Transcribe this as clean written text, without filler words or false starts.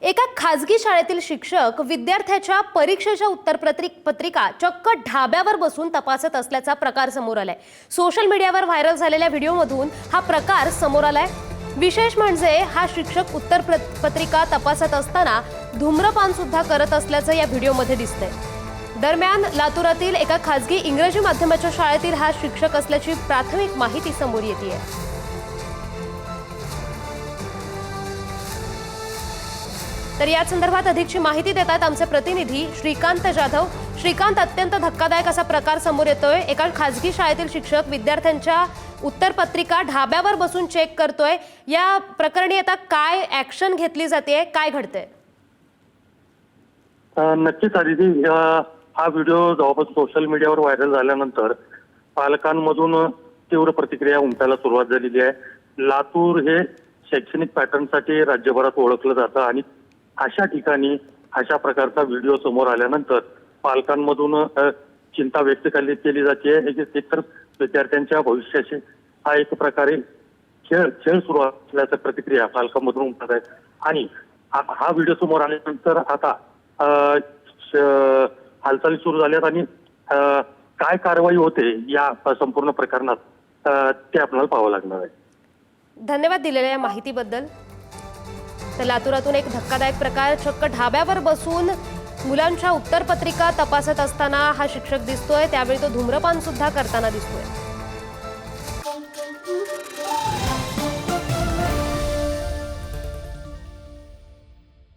एका खाजगी शाळेतील शिक्षक विद्यार्थ्याच्या परीक्षेच्या पत्रिका चक्क ढाब्यावर बसून तपासत असल्याचा प्रकार समोर आलाय। सोशल मीडियावर व्हायरल झालेल्या व्हिडिओमधून हा प्रकार समोर आलाय। विशेष म्हणजे हा शिक्षक पत्रिका तपासत असताना धूम्रपान सुद्धा करत असल्याचं या व्हिडिओमध्ये दिसतंय। दरम्यान लातूरातील एका खाजगी इंग्रजी माध्यमाच्या शाळेतील हा शिक्षक असल्याची प्राथमिक माहिती समोर येतेय। तर या संदर्भात अधिकची माहिती देतात आमचे प्रतिनिधी श्रीकांत जाधव। श्रीकांत, अत्यंत धक्कादायक असा प्रकार समोर येतोय। एका खाजगी शाळेतील शिक्षक विद्यार्थ्यांच्या उत्तरपत्रिका ढाब्यावर बसून चेक करतोय। या प्रकरणी आता काय ऍक्शन घेतली जाते, काय घडतंय? नक्कीच आदिती, हा व्हिडिओ जवळपास सोशल मीडियावर व्हायरल झाल्यानंतर पालकांमधून तीव्र प्रतिक्रिया उमटायला सुरुवात झालेली आहे। लातूर हे शैक्षणिक पॅटर्नसाठी राज्यभरात ओळखलं जातं आणि अशा ठिकाणी अशा प्रकारचा व्हिडिओ समोर आल्यानंतर पालकांमधून चिंता व्यक्त केली जाते। एकतर विद्यार्थ्यांच्या भविष्याशी हा एक प्रकारे खेळ सुरू असल्याच्या प्रतिक्रिया पालकांमधून उमटत आहेत आणि हा व्हिडिओ समोर आल्यानंतर आता हालचाली सुरू झाल्यात आणि काय कारवाई होते या संपूर्ण प्रकरणात ते आपल्याला पाहावं लागणार आहे। धन्यवाद दिलेल्या या माहितीबद्दल। तर लातूरातून एक धक्कादायक प्रकार, चक्क ढाब्यावर बसून मुलांच्या उत्तरपत्रिका तपासत असताना हा शिक्षक दिसतोय। त्यावेळी तो धूम्रपान सुद्धा करताना दिसतोय।